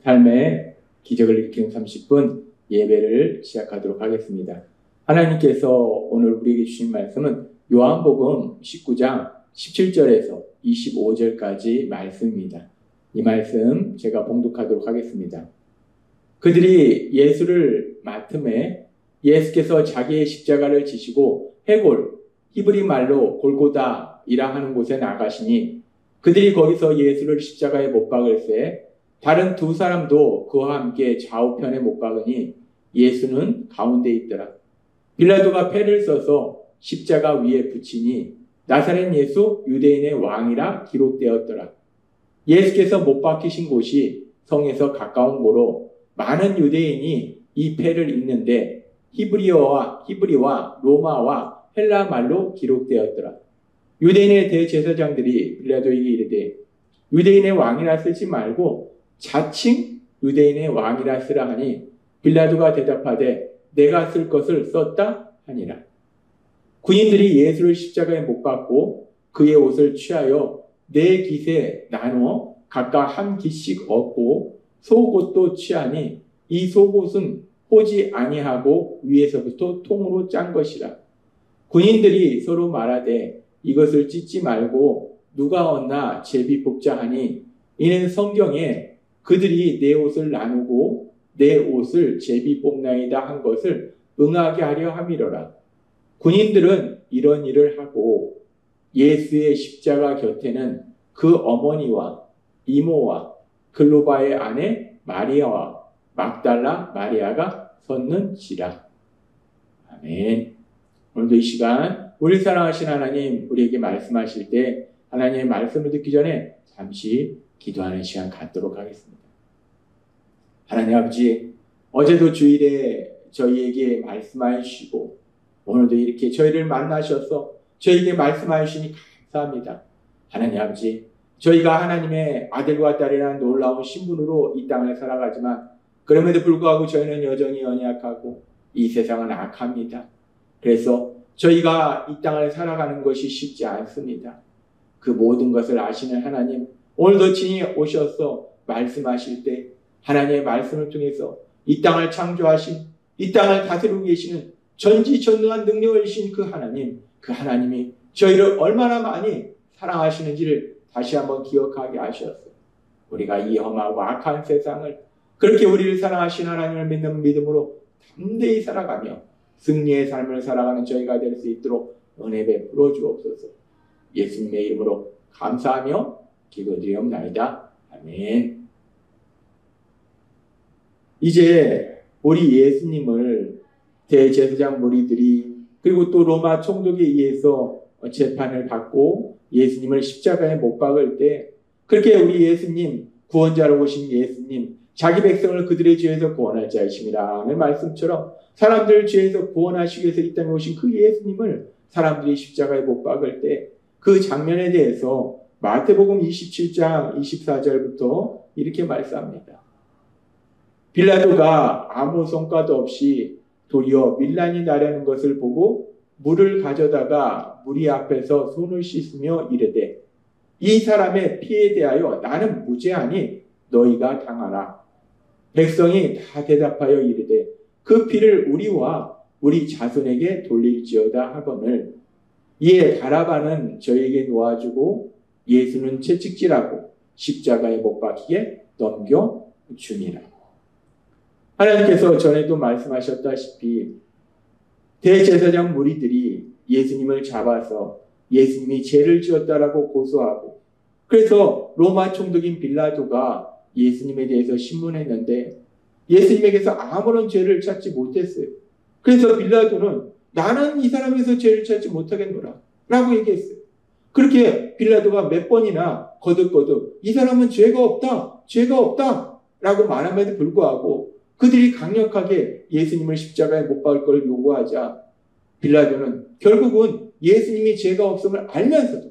삶의 기적을 일으키는 30분 예배를 시작하도록 하겠습니다. 하나님께서 오늘 우리에게 주신 말씀은 요한복음 19장 17절에서 25절까지 말씀입니다. 이 말씀 제가 봉독하도록 하겠습니다. 그들이 예수를 맡음에 예수께서 자기의 십자가를 지시고 해골, 히브리 말로 골고다이라 하는 곳에 나가시니 그들이 거기서 예수를 십자가에 못 박을새 다른 두 사람도 그와 함께 좌우편에 못 박으니 예수는 가운데 있더라. 빌라도가 패를 써서 십자가 위에 붙이니 나사렛 예수 유대인의 왕이라 기록되었더라. 예수께서 못 박히신 곳이 성에서 가까운 고로 많은 유대인이 이 패를 읽는데 히브리와 로마와 헬라 말로 기록되었더라. 유대인의 대제사장들이 빌라도에게 이르되 유대인의 왕이라 쓰지 말고 자칭 유대인의 왕이라 쓰라 하니 빌라도가 대답하되 내가 쓸 것을 썼다 하니라. 군인들이 예수를 십자가에 못 박고 그의 옷을 취하여 네 깃에 나누어 각각 한 깃씩 얻고 속옷도 취하니 이 속옷은 호지 아니하고 위에서부터 통으로 짠 것이라. 군인들이 서로 말하되 이것을 찢지 말고 누가 얻나 제비 뽑자 하니 이는 성경에 그들이 내 옷을 나누고 내 옷을 제비 뽑나이다 한 것을 응하게 하려 함이로라. 군인들은 이런 일을 하고 예수의 십자가 곁에는 그 어머니와 이모와 글로바의 아내 마리아와 막달라 마리아가 섰는지라. 아멘. 오늘도 이 시간 우리 사랑하신 하나님 우리에게 말씀하실 때 하나님의 말씀을 듣기 전에 잠시 기도하는 시간 갖도록 하겠습니다. 하나님 아버지, 어제도 주일에 저희에게 말씀하여 주시고 오늘도 이렇게 저희를 만나셔서 저희에게 말씀하여 주시니 감사합니다. 하나님 아버지, 저희가 하나님의 아들과 딸이라는 놀라운 신분으로 이 땅을 살아가지만 그럼에도 불구하고 저희는 여전히 연약하고 이 세상은 악합니다. 그래서 저희가 이 땅을 살아가는 것이 쉽지 않습니다. 그 모든 것을 아시는 하나님, 오늘도 친히 오셔서 말씀하실 때 하나님의 말씀을 통해서 이 땅을 창조하신, 이 땅을 다스리고 계시는 전지전능한 능력을 주신 그 하나님이 저희를 얼마나 많이 사랑하시는지를 다시 한번 기억하게 하셨어요. 우리가 이 험하고 악한 세상을 그렇게 우리를 사랑하신 하나님을 믿는 믿음으로 담대히 살아가며 승리의 삶을 살아가는 저희가 될 수 있도록 은혜 베풀어 주옵소서. 예수님의 이름으로 감사하며 기도드리옵나이다. 아멘. 이제 우리 예수님을 대제사장 무리들이 그리고 또 로마 총독에 의해서 재판을 받고 예수님을 십자가에 못 박을 때 그렇게 우리 예수님, 구원자로 오신 예수님, 자기 백성을 그들의 죄에서 구원할 자이심이라 하는 말씀처럼 사람들을 죄에서 구원하시기 위해서 이 땅에 오신 그 예수님을 사람들이 십자가에 못 박을 때 그 장면에 대해서 마태복음 27장 24절부터 이렇게 말씀합니다. 빌라도가 아무 성과도 없이 도리어 밀란이 나려는 것을 보고 물을 가져다가 무리 앞에서 손을 씻으며 이르되 이 사람의 피에 대하여 나는 무죄하니 너희가 당하라. 백성이 다 대답하여 이르되 그 피를 우리와 우리 자손에게 돌릴지어다 하거늘 이에 바라바는 저에게 놓아주고 예수는 채찍질하고 십자가에 못 박히게 넘겨주니라. 하나님께서 전에도 말씀하셨다시피 대제사장 무리들이 예수님을 잡아서 예수님이 죄를 지었다라고 고소하고 그래서 로마 총독인 빌라도가 예수님에 대해서 신문했는데 예수님에게서 아무런 죄를 찾지 못했어요. 그래서 빌라도는 나는 이 사람에서 죄를 찾지 못하겠노라 라고 얘기했어요. 그렇게 빌라도가 몇 번이나 거듭거듭 이 사람은 죄가 없다 라고 말함에도 불구하고 그들이 강력하게 예수님을 십자가에 못 박을 걸 요구하자 빌라도는 결국은 예수님이 죄가 없음을 알면서도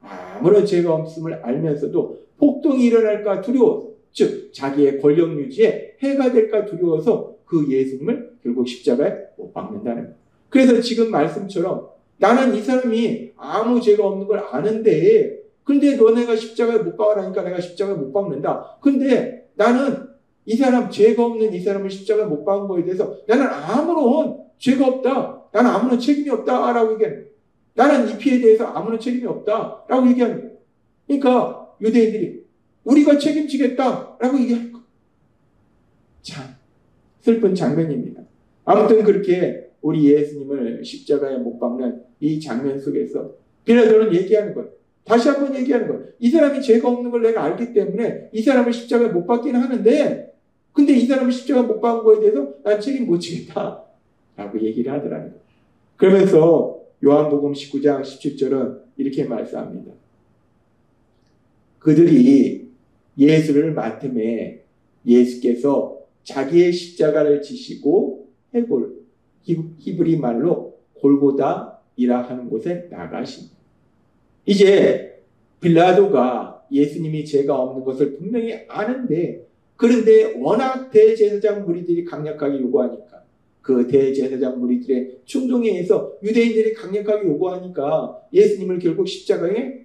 아무런 죄가 없음을 알면서도 폭동이 일어날까 두려워서 즉 자기의 권력 유지에 해가 될까 두려워서 그 예수님을 결국 십자가에 못 박는다는 거예요. 그래서 지금 말씀처럼 나는 이 사람이 아무 죄가 없는 걸 아는데 근데 너네가 십자가에 못 박으라니까 내가 십자가에 못 박는다. 근데 나는 이 사람 죄가 없는 이 사람을 십자가에 못 박은 거에 대해서 나는 아무런 죄가 없다. 나는 아무런 책임이 없다라고 얘기하는 거예요. 나는 이 피해에 대해서 아무런 책임이 없다라고 얘기하는 거예요. 그러니까 유대인들이 우리가 책임지겠다라고 얘기하는 거예요. 참 슬픈 장면입니다. 아무튼 그렇게 우리 예수님을 십자가에 못 박는 이 장면 속에서 빌라도는 얘기하는 거예요. 다시 한번 얘기하는 거예요. 이 사람이 죄가 없는 걸 내가 알기 때문에 이 사람을 십자가에 못 박기는 하는데 근데 이 사람을 십자가에 못 박은 거에 대해서 난 책임 못 지겠다 라고 얘기를 하더라는 거예요. 그러면서 요한복음 19장 17절은 이렇게 말씀합니다. 그들이 예수를 맡음에 예수께서 자기의 십자가를 지시고 해골, 히브리 말로 골고다이라 하는 곳에 나가십니다. 이제 빌라도가 예수님이 죄가 없는 것을 분명히 아는데 그런데 워낙 대제사장 무리들이 강력하게 요구하니까 그 대제사장 무리들의 충동에 의해서 유대인들이 강력하게 요구하니까 예수님을 결국 십자가에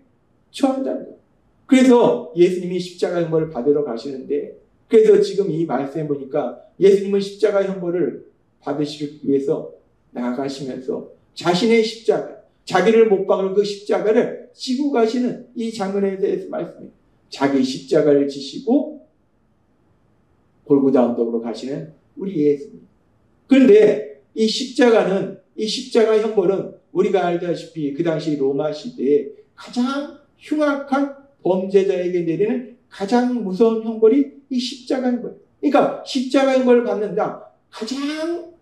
처한다는 거예요. 그래서 예수님이 십자가 형벌을 받으러 가시는데 그래서 지금 이 말씀해 보니까 예수님은 십자가 형벌을 받으시기 위해서 나아가시면서 자신의 십자가, 자기를 못 박을 그 십자가를 지고 가시는 이 장면에 대해서 말씀해요. 자기 십자가를 지시고 골고다 언덕으로 가시는 우리 예수님. 그런데 이 십자가는 이 십자가 형벌은 우리가 알다시피 그 당시 로마 시대에 가장 흉악한 범죄자에게 내리는 가장 무서운 형벌이 이 십자가 형벌. 그러니까 십자가 형벌을 받는다. 가장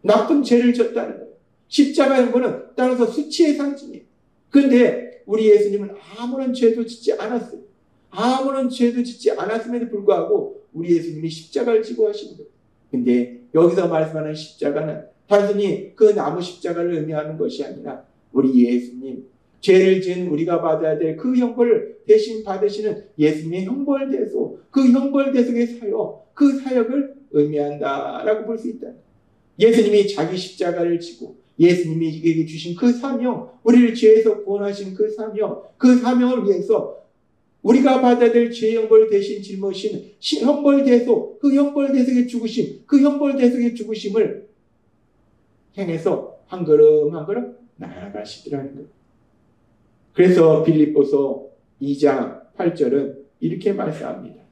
나쁜 죄를 졌다는 거예요. 십자가 형벌은 따라서 수치의 상징이에요. 그런데 우리 예수님은 아무런 죄도 짓지 않았어요. 아무런 죄도 짓지 않았음에도 불구하고 우리 예수님이 십자가를 지고 하시는 거예요. 근데 여기서 말씀하는 십자가는 단순히 그 나무 십자가를 의미하는 것이 아니라 우리 예수님, 죄를 지은 우리가 받아야 될 그 형벌을 대신 받으시는 예수님의 형벌대소, 그 형벌대속의 사역, 그 사역을 의미한다라고 볼 수 있다. 예수님이 자기 십자가를 지고 예수님이 이게 주신 그 사명, 우리를 죄에서 구원하신 그 사명, 그 사명을 위해서 우리가 받아야 될 죄 형벌 대신 짊어진 형벌대속, 그 형벌대속의 죽으심, 그 형벌대속의 죽으심을 향해서 한 걸음 한 걸음 나아가시더라는 거예요. 그래서 빌립보서 2장 8절은 이렇게 말씀합니다.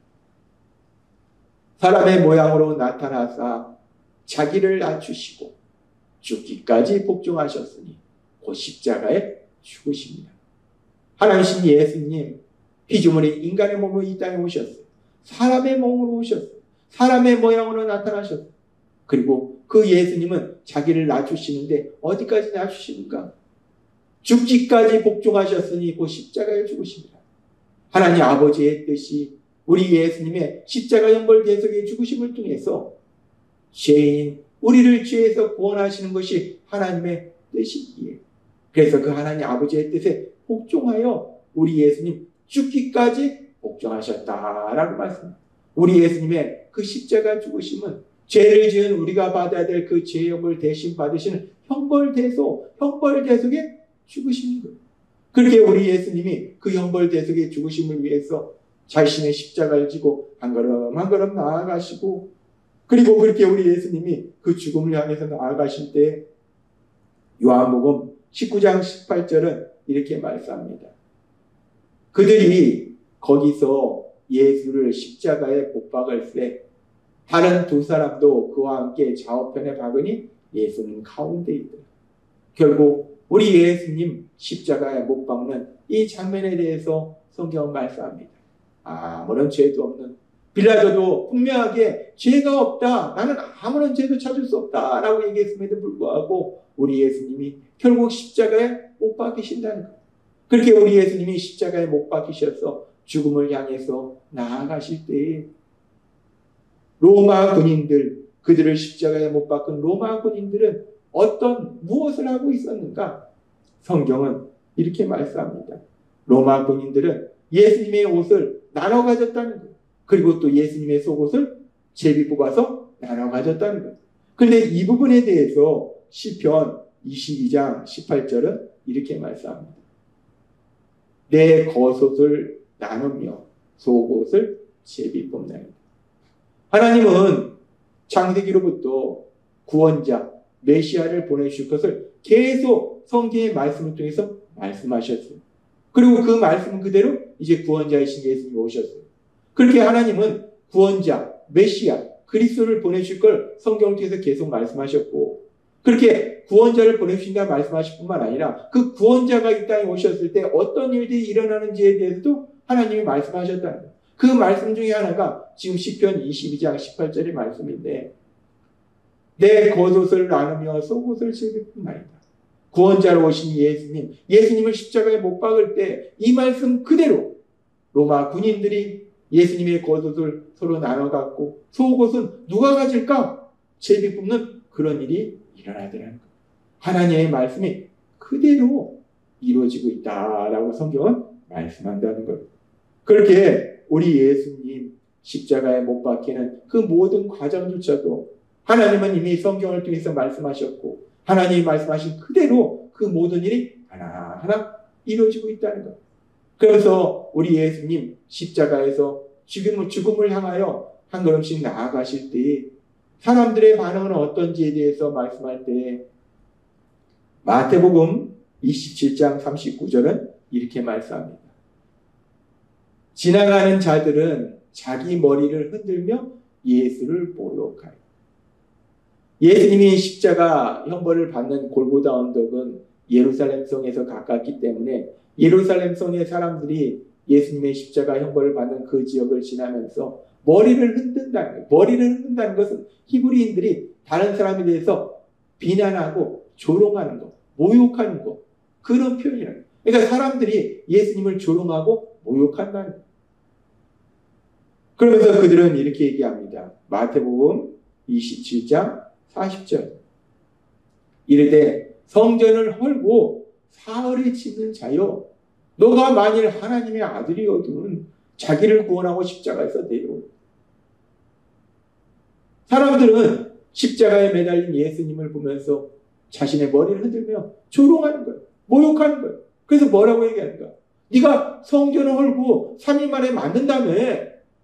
사람의 모양으로 나타나사 자기를 낮추시고 죽기까지 복종하셨으니 곧 십자가에 죽으십니다. 하나님이신 예수님 피조물인 인간의 몸으로 이 땅에 오셨어요. 사람의 몸으로 오셨어요. 사람의 모양으로 나타나셨어요. 그리고 그 예수님은 자기를 낮추시는데 어디까지 낮추시는가? 죽기까지 복종하셨으니 곧 십자가에 죽으십니다. 하나님 아버지의 뜻이 우리 예수님의 십자가 형벌 대속의 죽으심을 통해서 죄인 우리를 죄에서 구원하시는 것이 하나님의 뜻이기에 그래서 그 하나님 아버지의 뜻에 복종하여 우리 예수님 죽기까지 복종하셨다라고 말씀합니다. 우리 예수님의 그 십자가 죽으심은 죄를 지은 우리가 받아야 될 그 죄형을 대신 받으시는 형벌대속, 형벌대속의 죽으신 거예요. 그렇게 우리 예수님이 그 형벌대속의 죽으심을 위해서 자신의 십자가를 지고 한 걸음 한 걸음 나아가시고 그리고 그렇게 우리 예수님이 그 죽음을 향해서 나아가실 때 요한복음 19장 18절은 이렇게 말씀합니다. 그들이 거기서 예수를 십자가에 못 박을 때 다른 두 사람도 그와 함께 좌우편에 박으니 예수는 가운데 있더라. 결국 우리 예수님 십자가에 못 박는 이 장면에 대해서 성경은 말씀합니다. 아무런 죄도 없는 빌라도도 분명하게 죄가 없다. 나는 아무런 죄도 찾을 수 없다. 라고 얘기했음에도 불구하고 우리 예수님이 결국 십자가에 못 박히신다는 거예요. 그렇게 우리 예수님이 십자가에 못 박히셔서 죽음을 향해서 나아가실 때에 로마 군인들, 그들을 십자가에 못 박은 로마 군인들은 무엇을 하고 있었는가? 성경은 이렇게 말씀합니다. 로마 군인들은 예수님의 옷을 나눠 가졌다는 거예요. 그리고 또 예수님의 속옷을 제비 뽑아서 나눠 가졌다는 거예요. 그런데 이 부분에 대해서 시편 22장 18절은 이렇게 말씀합니다. 내 겉옷을 나누며 속옷을 제비 뽑나이다. 하나님은 창세기로부터 구원자, 메시아를 보내주실 것을 계속 성경의 말씀을 통해서 말씀하셨어요. 그리고 그 말씀 그대로 이제 구원자이신 예수님이 오셨어요. 그렇게 하나님은 구원자, 메시아, 그리스도를 보내주실 걸 성경을 통해서 계속 말씀하셨고, 그렇게 구원자를 보내주신다 말씀하실 뿐만 아니라 그 구원자가 이 땅에 오셨을 때 어떤 일들이 일어나는지에 대해서도 하나님이 말씀하셨다는 거예요. 그 말씀 중에 하나가 지금 시편 22장 18절의 말씀인데, 내 겉옷을 나누며 속옷을 즐길 뿐만이다. 구원자로 오신 예수님, 예수님을 십자가에 못 박을 때 이 말씀 그대로 로마 군인들이 예수님의 겉옷을 서로 나눠 갖고 속옷은 누가 가질까? 제비 뽑는 그런 일이 일어나더라는 거예요. 하나님의 말씀이 그대로 이루어지고 있다라고 성경은 말씀한다는 거예요. 그렇게 우리 예수님 십자가에 못 박히는 그 모든 과정조차도 하나님은 이미 성경을 통해서 말씀하셨고, 하나님이 말씀하신 그대로 그 모든 일이 하나하나 이루어지고 있다는 것. 그래서 우리 예수님 십자가에서 죽음을 향하여 한 걸음씩 나아가실 때 사람들의 반응은 어떤지에 대해서 말씀할 때 마태복음 27장 39절은 이렇게 말씀합니다. 지나가는 자들은 자기 머리를 흔들며 예수를 모욕하여. 예수님이 십자가 형벌을 받는 골고다 언덕은 예루살렘 성에서 가깝기 때문에 예루살렘 성의 사람들이 예수님의 십자가 형벌을 받는 그 지역을 지나면서 머리를 흔든다는 거예요. 머리를 흔든다는 것은 히브리인들이 다른 사람에 대해서 비난하고 조롱하는 것, 모욕하는 것, 그런 표현이라는 거예요. 그러니까 사람들이 예수님을 조롱하고 모욕한다는 거예요. 그러면서 그들은 이렇게 얘기합니다. 마태복음 27장 40절. 이르되 성전을 헐고 사흘에 짓는 자여, 너가 만일 하나님의 아들이거든 자기를 구원하고 십자가에서 내려오. 사람들은 십자가에 매달린 예수님을 보면서 자신의 머리를 흔들며 조롱하는 거예요. 모욕하는 거예요. 그래서 뭐라고 얘기하는가? 네가 성전을 헐고 3일 만에 만든다며.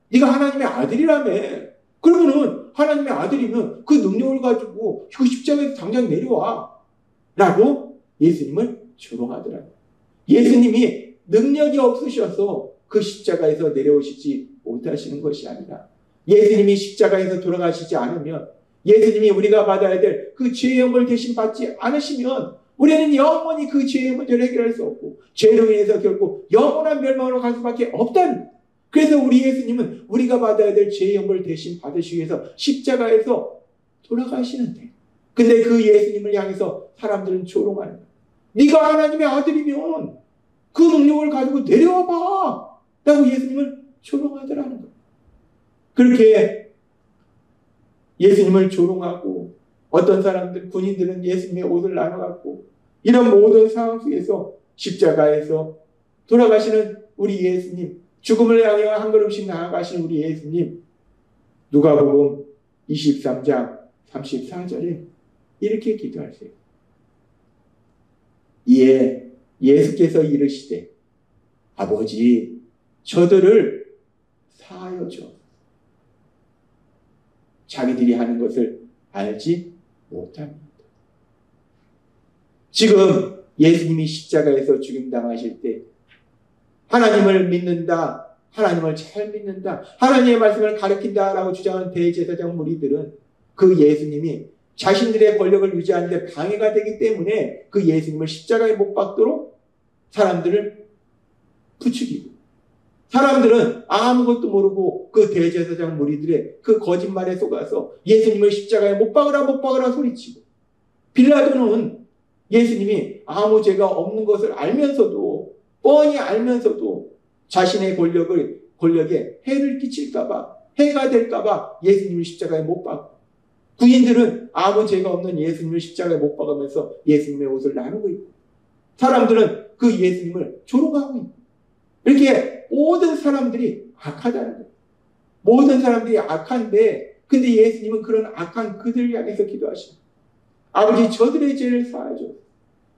네가 하나님의 아들이라며. 그러면은 하나님의 아들이면 그 능력을 가지고 그 십자가에서 당장 내려와. 라고 예수님을 조롱하더라고요. 예수님이 능력이 없으셔서 그 십자가에서 내려오시지 못하시는 것이 아니라, 예수님이 십자가에서 돌아가시지 않으면, 예수님이 우리가 받아야 될 그 죄의 형벌 대신 받지 않으시면 우리는 영원히 그 죄의 문제를 해결할 수 없고 죄로 인해서 결국 영원한 멸망으로 갈 수밖에 없다는 거예요. 그래서 우리 예수님은 우리가 받아야 될 죄의 형벌 대신 받으시기 위해서 십자가에서 돌아가시는데, 근데 그 예수님을 향해서 사람들은 조롱하는 거예요. 네가 하나님의 아들이면 그 능력을 가지고 내려와봐 라고 예수님을 조롱하더라는 거예요. 그렇게 예수님을 조롱하고, 어떤 사람들, 군인들은 예수님의 옷을 나눠갖고, 이런 모든 상황 속에서 십자가에서 돌아가시는 우리 예수님, 죽음을 향해 한 걸음씩 나아가신 우리 예수님, 누가복음 23장 34절에 이렇게 기도하세요. 이에 예수께서 이르시되 아버지 저들을 사하여 주옵소서. 자기들이 하는 것을 알지 못합니다. 지금 예수님이 십자가에서 죽임당하실 때 하나님을 믿는다, 하나님을 잘 믿는다, 하나님의 말씀을 가르친다라고 주장하는 대제사장 무리들은 그 예수님이 자신들의 권력을 유지하는 데 방해가 되기 때문에 그 예수님을 십자가에 못 박도록 사람들을 부추기고, 사람들은 아무것도 모르고 그 대제사장 무리들의 그 거짓말에 속아서 예수님을 십자가에 못 박으라 소리치고, 빌라도는 예수님이 아무 죄가 없는 것을 알면서도, 뻔히 알면서도 자신의 권력에 해를 끼칠까봐, 해가 될까봐 예수님을 십자가에 못 박고, 군인들은 아무 죄가 없는 예수님을 십자가에 못 박으면서 예수님의 옷을 나누고 있고, 사람들은 그 예수님을 조롱하고 있고, 이렇게 모든 사람들이 악하다는 거예요. 모든 사람들이 악한데, 근데 예수님은 그런 악한 그들을 향해서 기도하십니다. 아버지 저들의 죄를 사하여.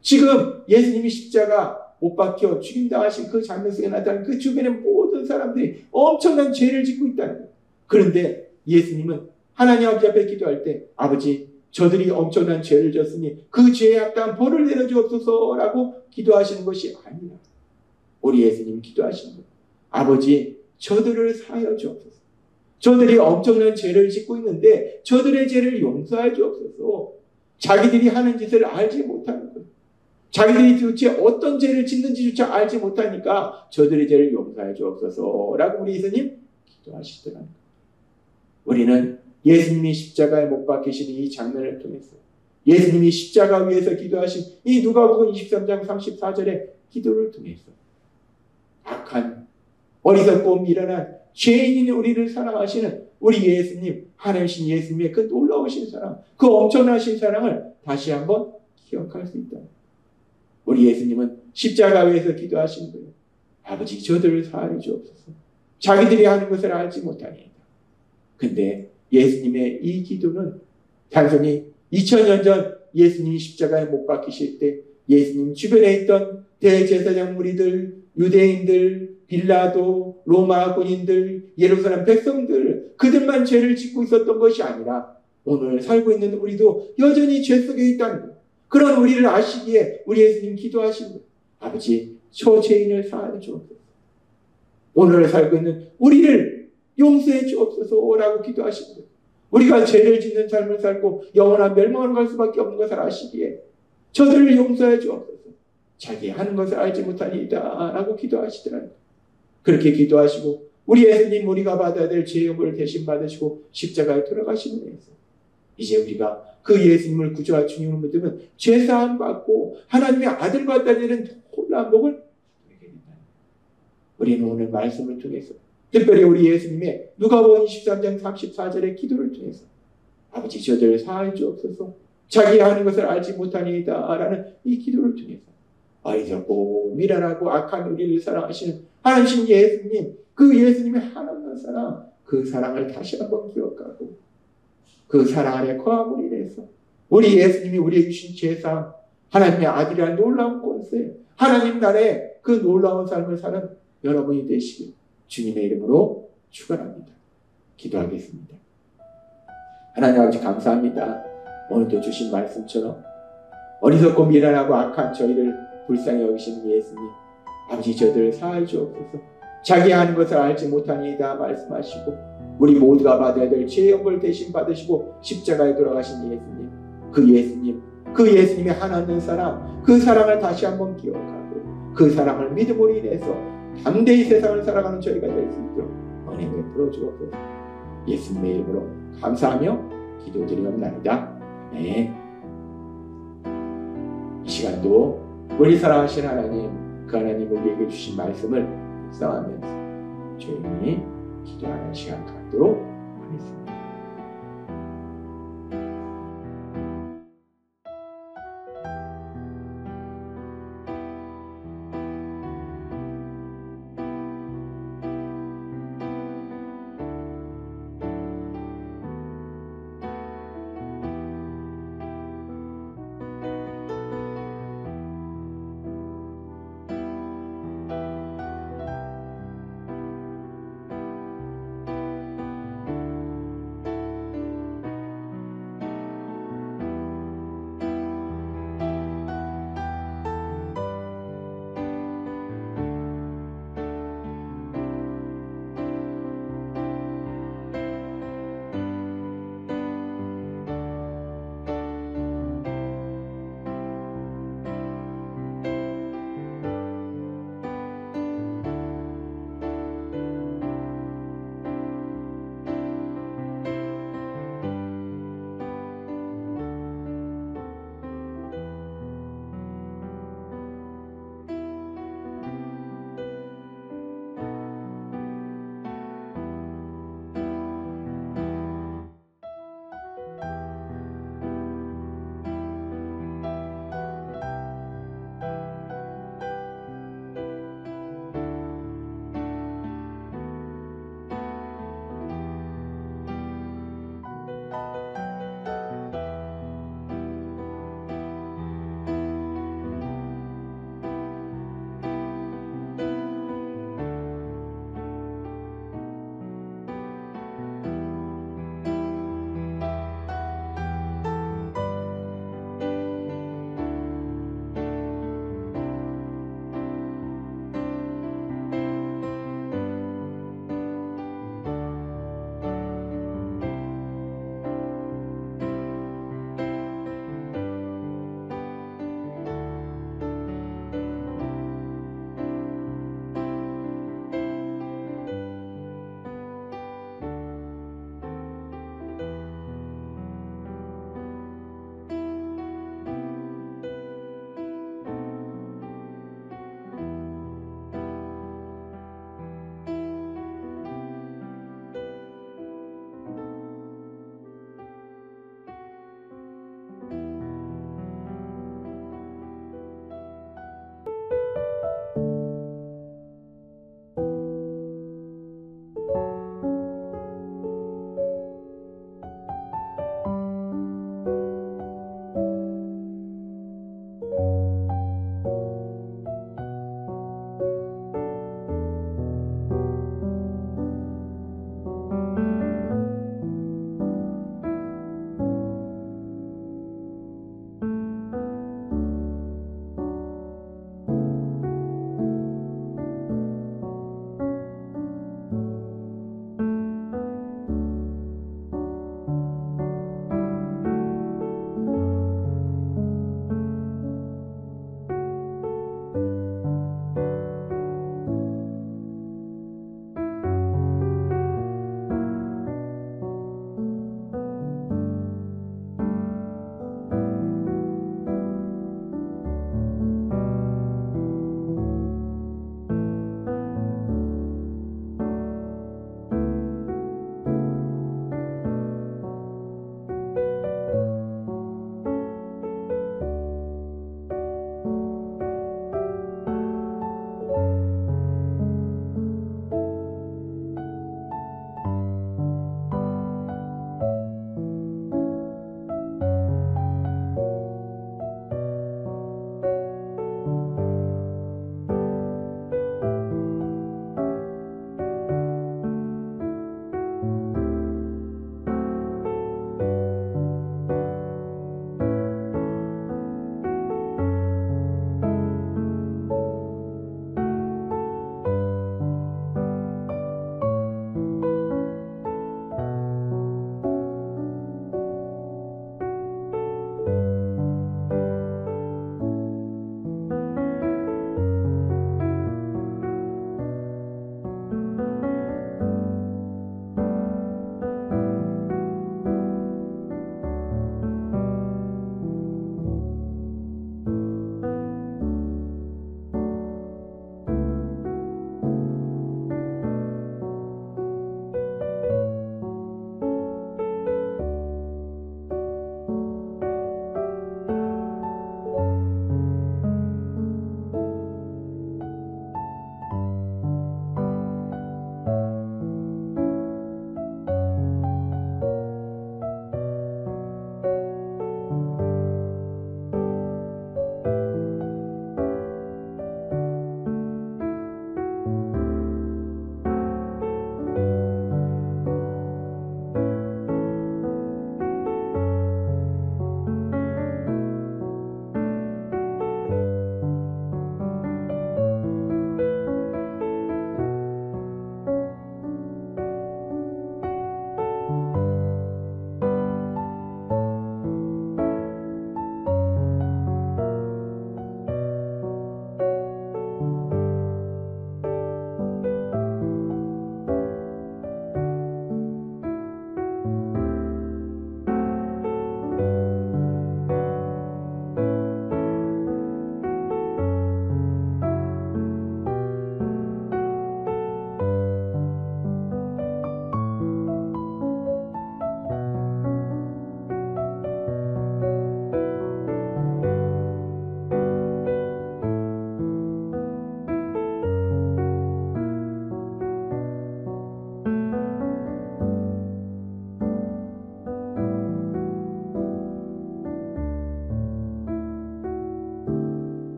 지금 예수님이 십자가 못 박혀 죽임당하신 그 장면 속에 나타난 그 주변의 모든 사람들이 엄청난 죄를 짓고 있다는 거예요. 그런데 예수님은 하나님 아버지 앞에 기도할 때 아버지 저들이 엄청난 죄를 졌으니 그 죄에 합당한 벌을 내려주옵소서라고 기도하시는 것이 아니라 우리 예수님 기도하시는 것 아버지 저들을 사하여 주옵소서. 저들이 엄청난 죄를 짓고 있는데 저들의 죄를 용서해 주옵소서. 자기들이 하는 짓을 알지 못하는 거예요. 자기들이 도대체 어떤 죄를 짓는지조차 알지 못하니까 저들의 죄를 용서해 주옵소서라고 우리 예수님 기도하시더라고요. 우리는 예수님이 십자가에 못 박히시는 이 장면을 통해서 예수님이 십자가 위에서 기도하신 이 누가복음 23장 34절의 기도를 통해서 악한 어리석고 미련한 죄인인 우리를 사랑하시는 우리 예수님, 하나님 예수님의 그 놀라우신 사랑, 그 엄청나신 사랑을 다시 한번 기억할 수 있다. 우리 예수님은 십자가 위에서 기도하신 거예요. 아버지 저들을 사하여 주옵소서. 자기들이 하는 것을 알지 못하니이다. 근데 예수님의 이 기도는 단순히 2000년 전 예수님이 십자가에 못 박히실 때 예수님 주변에 있던 대제사장 무리들, 유대인들, 빌라도, 로마 군인들, 예루살렘 백성들 그들만 죄를 짓고 있었던 것이 아니라 오늘 살고 있는 우리도 여전히 죄 속에 있다는 것. 그런 우리를 아시기에 우리 예수님 기도하신 것. 아버지 저 죄인을 사하여 주옵소서. 오늘 살고 있는 우리를 용서해 주옵소서라고 기도하신 것. 우리가 죄를 짓는 삶을 살고 영원한 멸망으로 갈 수밖에 없는 것을 아시기에 저들을 용서해 주옵소서. 자기 하는 것을 알지 못하니이다 라고 기도하시더라고요. 그렇게 기도하시고 우리 예수님 우리가 받아야 될 죄업을 대신 받으시고 십자가에 돌아가시는 데에서 이제 우리가 그 예수님을 구주와 주님을 믿으면 죄사함 받고 하나님의 아들과 딸되는 놀라운 복을 누리게 된다. 우리는 오늘 말씀을 통해서 특별히 우리 예수님의 누가복음 23장 34절의 기도를 통해서 아버지 저들을 사하여 주옵소서. 자기 하는 것을 알지 못하니이다 라는 이 기도를 통해서 어리석고 미련하고 악한 우리를 사랑하시는 하나님 예수님, 그 예수님의 하나님의 사랑, 그 사랑을 다시 한번 기억하고 그 사랑 안에 거함으로 인해서 우리 예수님이 우리에게 주신 죄상, 하나님의 아들이라는 놀라운 권세, 하나님 나라의 그 놀라운 삶을 사는 여러분이 되시길 주님의 이름으로 축원합니다. 기도하겠습니다. 하나님 아버지 감사합니다. 오늘도 주신 말씀처럼 어리석고 미련하고 악한 저희를 불쌍히 여기시는 예수님, 아버지 저들을 사하여 주옵소서. 자기 하는 것을 알지 못하니이다 말씀하시고 우리 모두가 받아야 될 죄업을 대신 받으시고 십자가에 돌아가신 예수님, 그 예수님의 하나님 사랑, 그 사랑을 다시 한번 기억하고 그 사랑을 믿음으로 인해서 담대히 세상을 살아가는 저희가 될 수 있도록 은혜 베풀어 주옵소서. 예수님의 이름으로 감사하며 기도드리옵나이다. 아멘. 이 시간도 우리 사랑하신 하나님, 그 하나님 우리에게 주신 말씀을 묵상하면서 조용히 기도하는 시간 갖도록 하겠습니다.